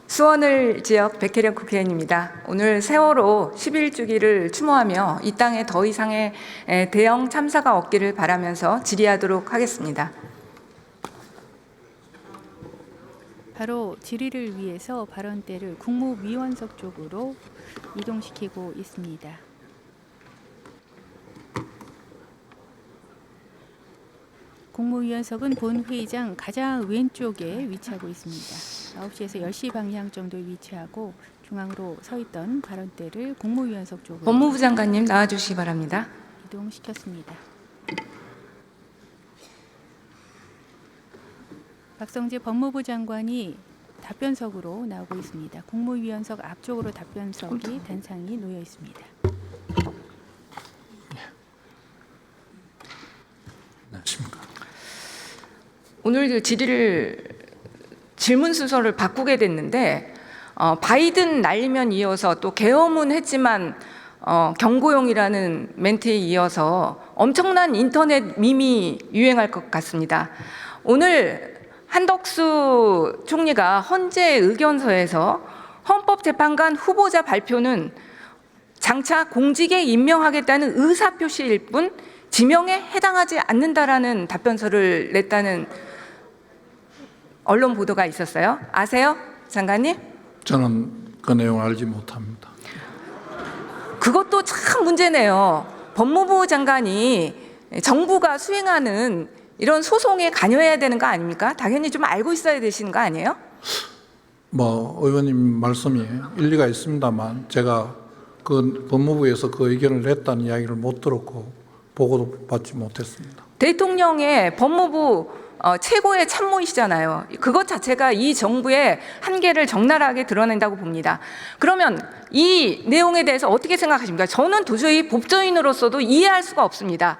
수원을 지역 백혜련 국회의원입니다. 오늘 세월호 11주기를 추모하며 이 땅에 더 이상의 대형 참사가 없기를 바라면서 질의하도록 하겠습니다. 바로 질의를 위해서 발언대를 국무위원석 쪽으로 이동시키고 있습니다. 국무위원석은 본회의장 가장 왼쪽에 위치하고 있습니다. 9시에서 10시 방향 정도에 위치하고 중앙으로 서 있던 발언대를 국무위원석 쪽으로 법무부 장관님 나와주시기 바랍니다. 이동시켰습니다. 박성재 법무부 장관이 답변석으로 나오고 있습니다. 국무위원석 앞쪽으로 답변석이 단상이 놓여 있습니다. 안녕하십니까. 오늘 질문 순서를 바꾸게 됐는데 바이든 날리면 이어서 또 계엄은 했지만 경고용이라는 멘트에 이어서 엄청난 인터넷 밈이 유행할 것 같습니다. 오늘 한덕수 총리가 헌재 의견서에서 헌법재판관 후보자 발표는 장차 공직에 임명하겠다는 의사표시일 뿐 지명에 해당하지 않는다라는 답변서를 냈다는 언론 보도가 있었어요. 아세요, 장관님? 저는 그 내용 알지 못합니다. 그것도 참 문제네요. 법무부 장관이 정부가 수행하는 이런 소송에 관여해야 되는 거 아닙니까? 당연히 좀 알고 있어야 되시는 거 아니에요? 의원님 말씀이 일리가 있습니다만 제가 그 법무부에서 그 의견을 냈다는 이야기를 못 들었고 보고도 받지 못했습니다. 대통령의 법무부 최고의 참모이시잖아요. 그것 자체가 이 정부의 한계를 적나라하게 드러낸다고 봅니다. 그러면 이 내용에 대해서 어떻게 생각하십니까? 저는 도저히 법조인으로서도 이해할 수가 없습니다.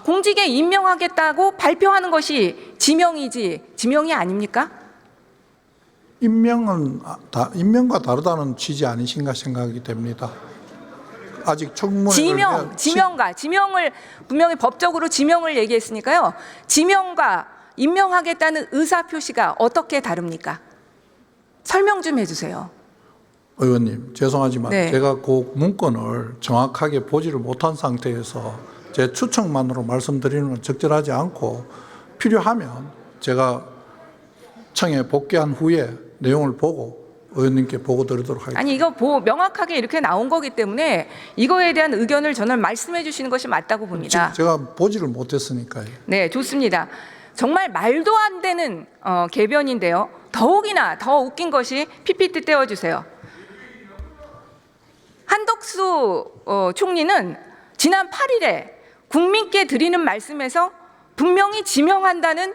공직에 임명하겠다고 발표하는 것이 지명이지 지명이 아닙니까? 임명과 다르다는 취지 아니신가 생각이 됩니다. 아직 청문회 지명을 분명히 법적으로 지명을 얘기했으니까요. 지명과 임명하겠다는 의사 표시가 어떻게 다릅니까? 설명 좀 해주세요. 의원님 죄송하지만 네. 제가 그 문건을 정확하게 보지를 못한 상태에서 제 추측만으로 말씀드리는 건 적절하지 않고 필요하면 제가 청에 복귀한 후에 내용을 보고 의원님께 보고 드리도록 하겠습니다. 아니 이거 명확하게 이렇게 나온 거기 때문에 이거에 대한 의견을 저는 말씀해 주시는 것이 맞다고 봅니다. 제가 보지를 못했으니까요. 네, 좋습니다. 정말 말도 안 되는 개변인데요. 더욱이나 더 웃긴 것이 PPT 떼어주세요. 한덕수 총리는 지난 8일에 국민께 드리는 말씀에서 분명히 지명한다는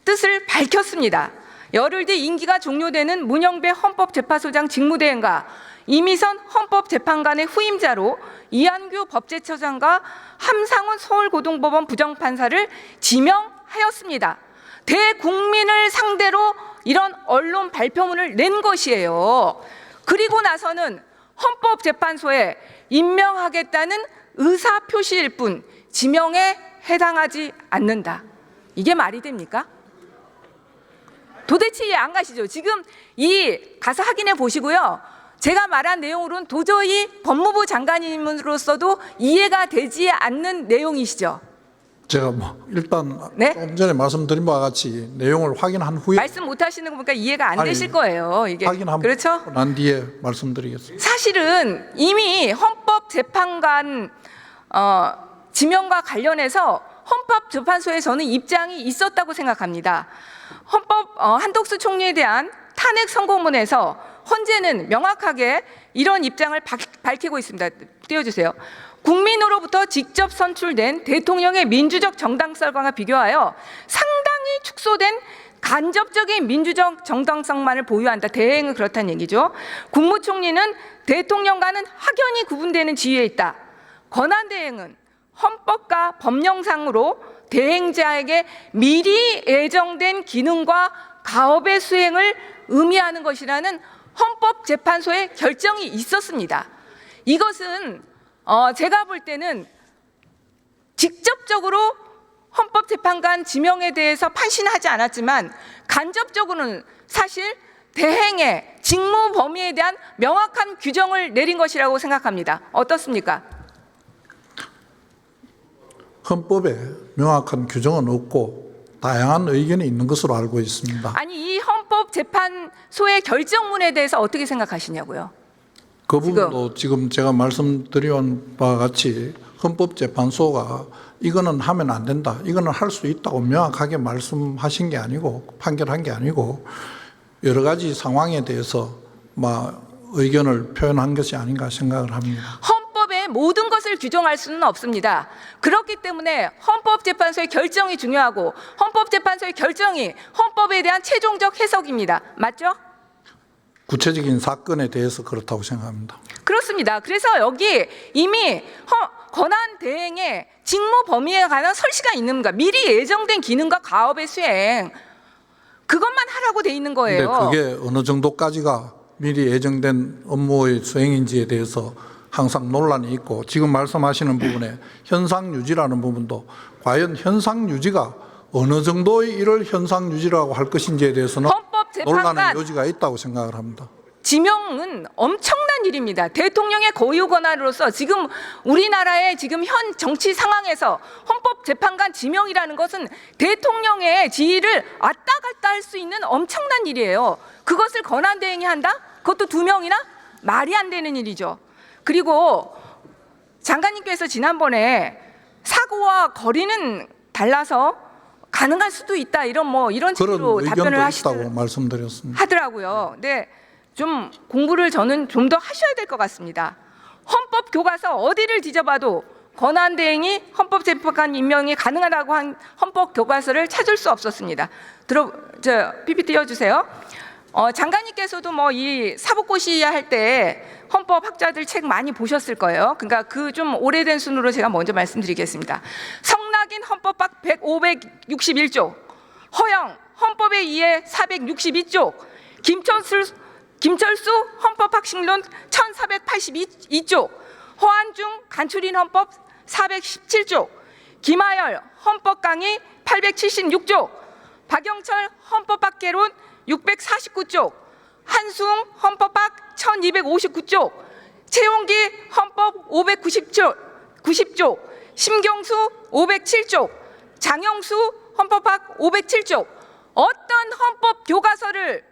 뜻을 밝혔습니다. 열흘 뒤 임기가 종료되는 문영배 헌법재판소장 직무대행과 이미선 헌법재판관의 후임자로 이한규 법제처장과 함상훈 서울고등법원 부장판사를 지명하였습니다. 대국민을 상대로 이런 언론 발표문을 낸 것이에요. 그리고 나서는 헌법재판소에 임명하겠다는 의사표시일 뿐 지명에 해당하지 않는다. 이게 말이 됩니까? 도대체 이해 안 가시죠? 지금 가서 확인해 보시고요. 제가 말한 내용으로는 도저히 법무부 장관님으로서도 이해가 되지 않는 내용이시죠? 제가 일단 네? 좀 전에 말씀드린 바와 같이 내용을 확인한 후에 말씀 못 하시는 거 보니까 이해가 안 되실 거예요. 이게 확인하고 그렇죠? 난 뒤에 말씀드리겠습니다. 사실은 이미 헌법재판관 지명과 관련해서 헌법재판소에 저는 입장이 있었다고 생각합니다. 한덕수 총리에 대한 탄핵 선고문에서 헌재는 명확하게 이런 입장을 밝히고 있습니다. 띄워주세요. 국민으로부터 직접 선출된 대통령의 민주적 정당성과 비교하여 상당히 축소된 간접적인 민주적 정당성만을 보유한다. 대행은 그렇다는 얘기죠. 국무총리는 대통령과는 확연히 구분되는 지위에 있다. 권한대행은 헌법과 법령상으로 대행자에게 미리 예정된 기능과 가업의 수행을 의미하는 것이라는 헌법재판소의 결정이 있었습니다. 이것은 제가 볼 때는 직접적으로 헌법재판관 지명에 대해서 판신하지 않았지만 간접적으로는 사실 대행의 직무 범위에 대한 명확한 규정을 내린 것이라고 생각합니다. 어떻습니까? 헌법에 명확한 규정은 없고 다양한 의견이 있는 것으로 알고 있습니다. 아니, 이 헌법재판소의 결정문에 대해서 어떻게 생각하시냐고요? 그 부분도 지금 제가 말씀드린 바와 같이 헌법재판소가 이거는 하면 안 된다, 이거는 할 수 있다고 명확하게 말씀하신 게 아니고 판결한 게 아니고 여러 가지 상황에 대해서 의견을 표현한 것이 아닌가 생각을 합니다. 헌법의 모든 것을 규정할 수는 없습니다. 그렇기 때문에 헌법재판소의 결정이 중요하고 헌법재판소의 결정이 헌법에 대한 최종적 해석입니다. 맞죠? 구체적인 사건에 대해서 그렇다고 생각합니다. 그렇습니다. 그래서 여기 이미 권한 대행의 직무 범위에 관한 설시가 있는 겁니다. 미리 예정된 기능과 가업의 수행, 그것만 하라고 돼 있는 거예요. 그런데 그게 어느 정도까지가 미리 예정된 업무의 수행인지에 대해서 항상 논란이 있고, 지금 말씀하시는 부분에 현상 유지라는 부분도 과연 현상 유지가 어느 정도의 일을 현상 유지라고 할 것인지에 대해서는 논란의 여지가 있다고 생각을 합니다. 지명은 엄청난 일입니다. 대통령의 고유 권한으로서 지금 우리나라의 지금 현 정치 상황에서 헌법재판관 지명이라는 것은 대통령의 지위를 왔다 갔다 할 수 있는 엄청난 일이에요. 그것을 권한대행이 한다? 그것도 2명이나? 말이 안 되는 일이죠. 그리고 장관님께서 지난번에 사고와 거리는 달라서 가능할 수도 있다, 이런 식으로 답변을 하시다고 말씀드렸습니다. 하더라고요. 근데 좀 공부를 저는 좀 더 하셔야 될 것 같습니다. 헌법 교과서 어디를 뒤져봐도 권한대행이 헌법재판관 임명이 가능하다고 한 헌법 교과서를 찾을 수 없었습니다. PPT 띄워주세요. 장관님께서도 이 사법고시야 할 때 헌법학자들 책 많이 보셨을 거예요. 그러니까 그 좀 오래된 순으로 제가 먼저 말씀드리겠습니다. 성낙인 헌법학 561조, 허영 헌법에 의해 462조, 김철수 헌법학식론 1482조, 허한중 간추린 헌법 417조, 김하열 헌법강의 876조, 박영철 헌법학개론 649조, 한수웅 헌법학 1259조, 최용기 헌법 590조, 심경수 507조, 장영수 헌법학 507조. 어떤 헌법 교과서를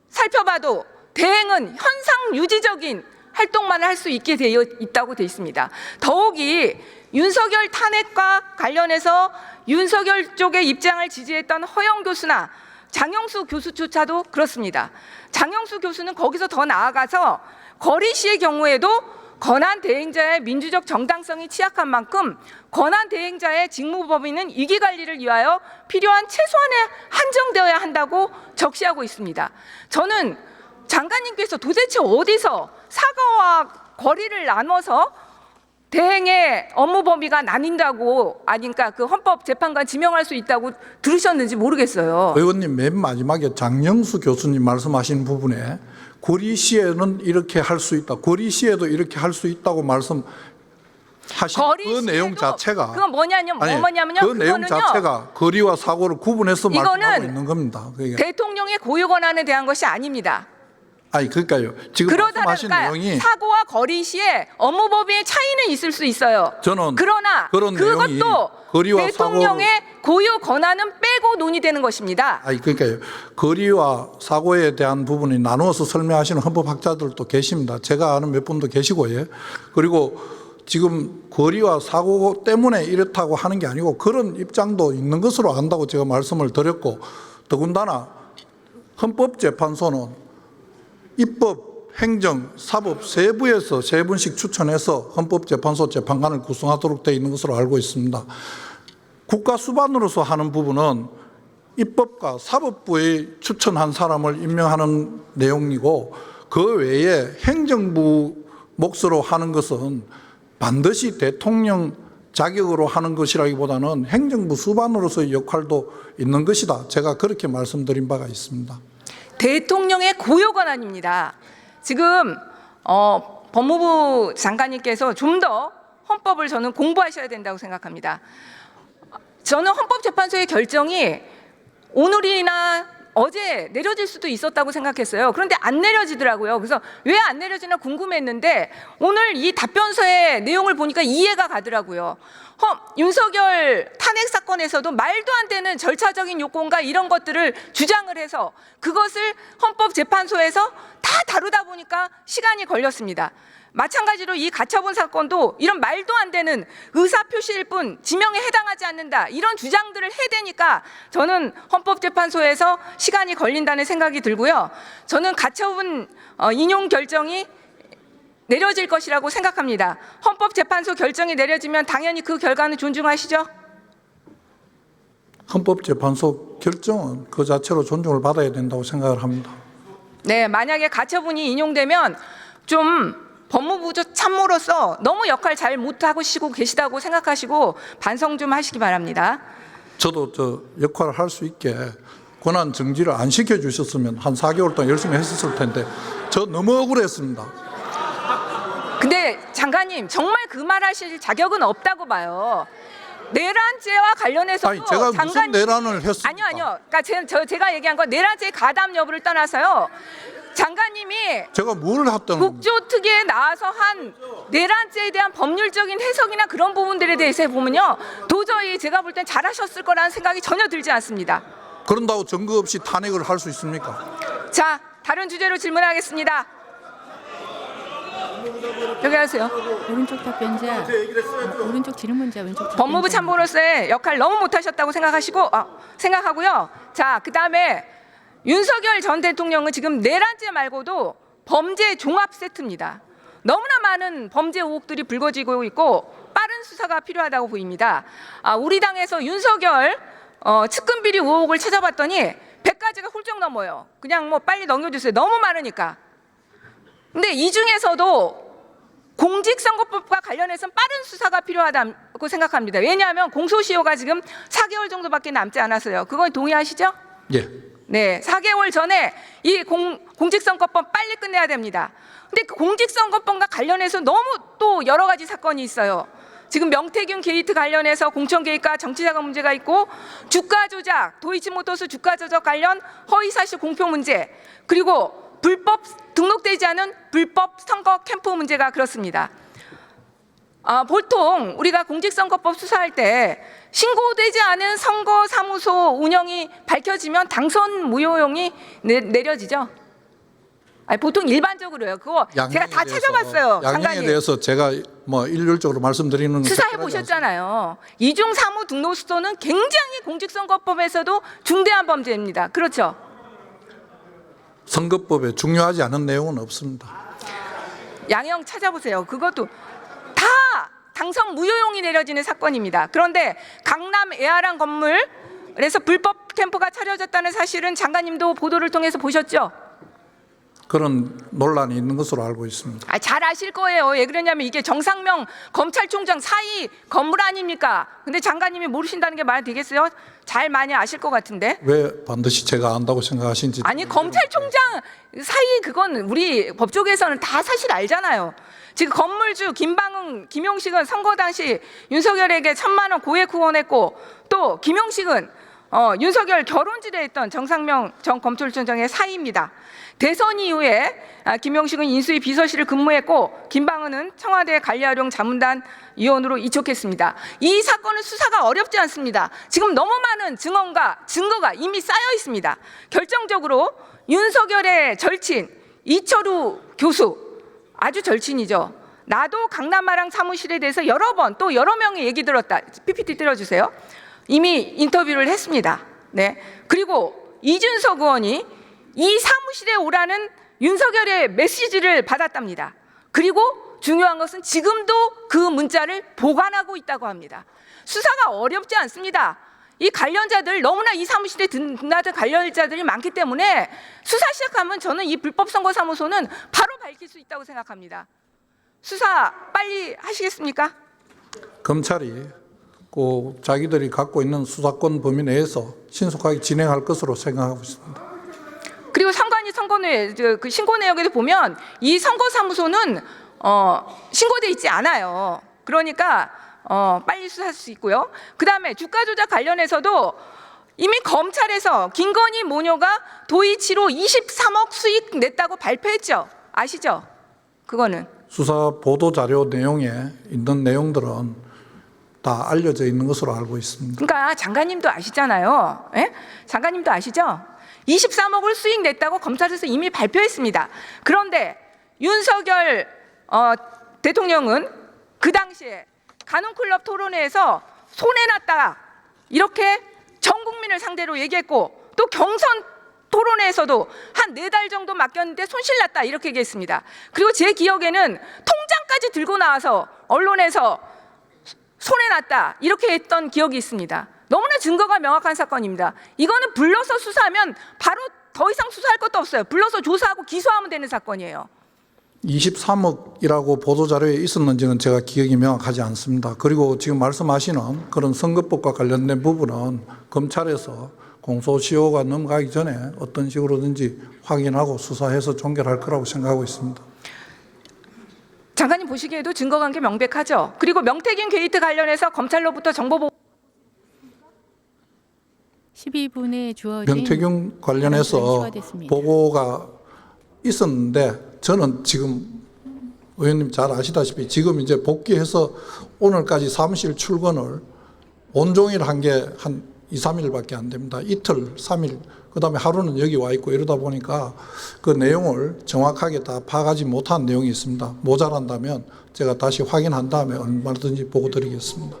살펴봐도 대행은 현상 유지적인 활동만 할 수 있게 되어 있다고 되어 있습니다. 더욱이 윤석열 탄핵과 관련해서 윤석열 쪽의 입장을 지지했던 허영 교수나 장영수 교수조차도 그렇습니다. 장영수 교수는 거기서 더 나아가서 거리 시의 경우에도 권한 대행자의 민주적 정당성이 취약한 만큼 권한 대행자의 직무 범위는 위기 관리를 위하여 필요한 최소한에 한정되어야 한다고 적시하고 있습니다. 저는 장관님께서 도대체 어디서 사과와 거리를 나눠서 대행의 업무 범위가 나뉜다고, 그러니까 그 헌법재판관 지명할 수 있다고 들으셨는지 모르겠어요. 의원님, 맨 마지막에 장영수 교수님 말씀하신 부분에 거리시에는 이렇게 할 수 있다, 거리시에도 이렇게 할 수 있다고 말씀하신 그 내용 자체가, 그건 뭐냐면요. 그 내용 자체가 거리와 사고를 구분해서 말씀하고 있는 겁니다. 그게 대통령의 고유 권한에 대한 것이 아닙니다. 그러니까요. 지금 말씀하신 내용이 사고와 거리 시에 업무 범위의 차이는 있을 수 있어요. 그러나 그것도 대통령의 고유 권한은 빼고 논의되는 것입니다. 그러니까요. 거리와 사고에 대한 부분이 나누어서 설명하시는 헌법학자들도 계십니다. 제가 아는 몇 분도 계시고요. 그리고 지금 거리와 사고 때문에 이렇다고 하는 게 아니고 그런 입장도 있는 것으로 안다고 제가 말씀을 드렸고, 더군다나 헌법재판소는 입법, 행정, 사법 세 부에서 세 분씩 추천해서 헌법재판소 재판관을 구성하도록 되어 있는 것으로 알고 있습니다. 국가 수반으로서 하는 부분은 입법과 사법부의 추천한 사람을 임명하는 내용이고, 그 외에 행정부 몫으로 하는 것은 반드시 대통령 자격으로 하는 것이라기보다는 행정부 수반으로서의 역할도 있는 것이다. 제가 그렇게 말씀드린 바가 있습니다. 대통령의 고유 권한입니다. 지금 법무부 장관님께서 좀 더 헌법을 저는 공부하셔야 된다고 생각합니다. 저는 헌법재판소의 결정이 오늘이나 어제 내려질 수도 있었다고 생각했어요. 그런데 안 내려지더라고요. 그래서 왜 안 내려지나 궁금했는데 오늘 이 답변서의 내용을 보니까 이해가 가더라고요. 윤석열 탄핵 사건에서도 말도 안 되는 절차적인 요건과 이런 것들을 주장을 해서 그것을 헌법재판소에서 다 다루다 보니까 시간이 걸렸습니다. 마찬가지로 이 가처분 사건도 이런 말도 안 되는 의사표시일 뿐 지명에 해당하지 않는다, 이런 주장들을 해대니까 저는 헌법재판소에서 시간이 걸린다는 생각이 들고요. 저는 가처분 인용 결정이 내려질 것이라고 생각합니다. 헌법재판소 결정이 내려지면 당연히 그 결과는 존중하시죠? 헌법재판소 결정은 그 자체로 존중을 받아야 된다고 생각을 합니다. 네, 만약에 가처분이 인용되면 좀 법무부 참모로서 너무 역할 잘 못하고 계시다고 생각하시고 반성 좀 하시기 바랍니다. 저도 역할을 할 수 있게 권한 정지를 안 시켜주셨으면 한 4개월 동안 열심히 했었을 텐데 저 너무 억울했습니다. 근데 장관님, 정말 그 말 하실 자격은 없다고 봐요. 내란죄와 관련해서도 아니, 제가 무슨 내란을 했습니까? 아니요. 그러니까 제가 얘기한 건 내란죄 가담 여부를 떠나서요. 장관님이 제가 뭘 했다는 국조특위에 나와서 한 내란죄에 대한 법률적인 해석이나 그런 부분들에 대해서 보면요, 도저히 제가 볼 땐 잘하셨을 거라는 생각이 전혀 들지 않습니다. 그런다고 증거 없이 탄핵을 할 수 있습니까? 자, 다른 주제로 질문하겠습니다. 여기 하세요. 오른쪽 답변자, 오른쪽 질문자, 왼쪽 답변자. 법무부 참모로서의 역할 너무 못하셨다고 생각하고요. 자, 그다음에 윤석열 전 대통령은 지금 내란죄 말고도 범죄 종합 세트입니다. 너무나 많은 범죄 의혹들이 불거지고 있고 빠른 수사가 필요하다고 보입니다. 우리 당에서 윤석열 측근 비리 의혹을 찾아봤더니 100가지가 훌쩍 넘어요. 그냥 뭐 빨리 넘겨주세요. 너무 많으니까. 근데 이 중에서도 공직선거법과 관련해서는 빠른 수사가 필요하다고 생각합니다. 왜냐하면 공소시효가 지금 4개월 정도밖에 남지 않았어요. 그건 동의하시죠? 예. 네, 4개월 전에 이 공직선거법 빨리 끝내야 됩니다. 근데 그 공직선거법과 관련해서 너무 또 여러 가지 사건이 있어요. 지금 명태균 게이트 관련해서 공천 개입과 정치자금 문제가 있고, 주가 조작, 도이치모터스 주가 조작 관련 허위사실 공표 문제, 그리고 불법 등록되지 않은 불법 선거 캠프 문제가 그렇습니다. 보통 우리가 공직선거법 수사할 때 신고되지 않은 선거사무소 운영이 밝혀지면 당선 무효용이 내려지죠. 보통 일반적으로요. 그거 제가 다 찾아봤어요. 양형에 장관님. 대해서 제가 뭐 일률적으로 말씀드리는 수사해 보셨잖아요. 이중사무 등록수소는 굉장히 공직선거법에서도 중대한 범죄입니다. 그렇죠? 선거법에 중요하지 않은 내용은 없습니다. 양형 찾아보세요. 그것도 다 당선 무효용이 내려지는 사건입니다. 그런데 강남 에아랑 건물에서 불법 캠프가 차려졌다는 사실은 장관님도 보도를 통해서 보셨죠? 그런 논란이 있는 것으로 알고 있습니다. 잘 아실 거예요. 왜 그러냐면 이게 정상명 검찰총장 사이 건물 아닙니까? 근데 장관님이 모르신다는 게 말 되겠어요? 잘 많이 아실 것 같은데. 왜 반드시 제가 안다고 생각하신지. 아니, 검찰총장 사이 그건 우리 법조계에서는 다 사실 알잖아요. 지금 건물주 김방흥, 김용식은 선거 당시 윤석열에게 1,000만 원 고액 후원했고, 또 김용식은 윤석열 결혼지대 했던 정상명 전 검찰총장의 사이입니다. 대선 이후에 김용식은 인수위 비서실을 근무했고, 김방은은 청와대 관리활용 자문단 위원으로 이촉했습니다. 이 사건은 수사가 어렵지 않습니다. 지금 너무 많은 증언과 증거가 이미 쌓여 있습니다. 결정적으로 윤석열의 절친 이철우 교수, 아주 절친이죠. 나도 강남마랑 사무실에 대해서 여러 번, 또 여러 명의 얘기 들었다. PPT 띄워주세요. 이미 인터뷰를 했습니다. 네. 그리고 이준석 의원이 이 사무실에 오라는 윤석열의 메시지를 받았답니다. 그리고 중요한 것은 지금도 그 문자를 보관하고 있다고 합니다. 수사가 어렵지 않습니다. 이 관련자들, 너무나 이 사무실에 드나든 관련자들이 많기 때문에 수사 시작하면 저는 이 불법 선거사무소는 바로 밝힐 수 있다고 생각합니다. 수사 빨리 하시겠습니까? 검찰이 꼭 자기들이 갖고 있는 수사권 범위 내에서 신속하게 진행할 것으로 생각하고 있습니다. 그리고 선관위 선거내 그 신고 내역에도 보면 이 선거사무소는 신고돼 있지 않아요. 그러니까 빨리 수사할 수 있고요. 그다음에 주가 조작 관련해서도 이미 검찰에서 김건희 모녀가 도이치로 23억 수익 냈다고 발표했죠. 아시죠? 그거는. 수사 보도 자료 내용에 있는 내용들은 다 알려져 있는 것으로 알고 있습니다. 그러니까 장관님도 아시잖아요. 예? 장관님도 아시죠? 23억을 수익 냈다고 검찰에서 이미 발표했습니다. 그런데 윤석열 대통령은 그 당시에 가논클럽 토론회에서 손해났다 이렇게 전 국민을 상대로 얘기했고, 또 경선 토론회에서도 한 4달 정도 맡겼는데 손실났다 이렇게 얘기했습니다. 그리고 제 기억에는 통장까지 들고 나와서 언론에서 손해났다 이렇게 했던 기억이 있습니다. 너무나 증거가 명확한 사건입니다. 이거는 불러서 수사하면 바로 더 이상 수사할 것도 없어요. 불러서 조사하고 기소하면 되는 사건이에요. 23억이라고 보도자료에 있었는지는 제가 기억이 명확하지 않습니다. 그리고 지금 말씀하시는 그런 선거법과 관련된 부분은 검찰에서 공소시효가 넘어가기 전에 어떤 식으로든지 확인하고 수사해서 종결할 거라고 생각하고 있습니다. 장관님 보시기에도 증거관계 명백하죠. 그리고 명태균 게이트 관련해서 검찰로부터 정보 보고 12분에 주어진 명태균 관련해서 추가됐습니다. 보고가 있었는데 저는 지금 의원님 잘 아시다시피 지금 이제 복귀해서 오늘까지 사무실 출근을 온종일 한 게 한 2, 3일밖에 안 됩니다. 이틀, 3일, 그 다음에 하루는 여기 와 있고 이러다 보니까 그 내용을 정확하게 다 파악하지 못한 내용이 있습니다. 모자란다면 제가 다시 확인한 다음에 얼마든지 보고 드리겠습니다.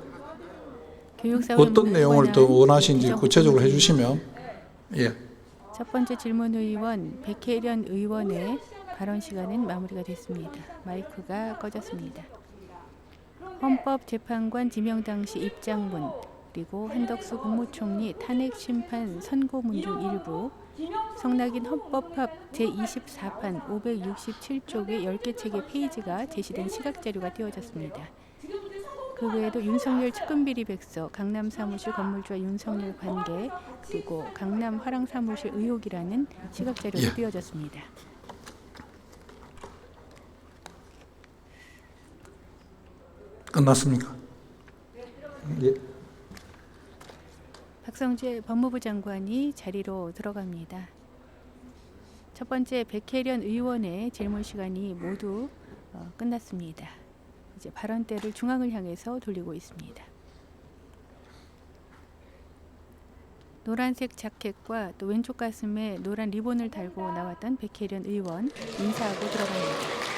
어떤 내용을 더 원하시는지 구체적으로 해주시면. 예. 첫 번째 질문 의원 백혜련 의원의 발언 시간은 마무리가 됐습니다. 마이크가 꺼졌습니다. 헌법재판관 지명 당시 입장문, 그리고 한덕수 국무총리 탄핵 심판 선고문 중 일부, 성낙인 헌법합 제24판 567쪽의 10개 책의 페이지가 제시된 시각자료가 띄워졌습니다. 그 외에도 윤석열 측근비리백서, 강남 사무실 건물주와 윤석열 관계, 그리고 강남 화랑 사무실 의혹이라는 시각자료가 예. 띄워졌습니다. 끝났습니까? 예. 박성재 법무부 장관이 자리로 들어갑니다. 첫 번째 백혜련 의원의 질문 시간이 모두 끝났습니다. 이제 발언대를 중앙을 향해서 돌리고 있습니다. 노란색 자켓과 또 왼쪽 가슴에 노란 리본을 달고 나왔던 백혜련 의원 인사하고 들어갑니다.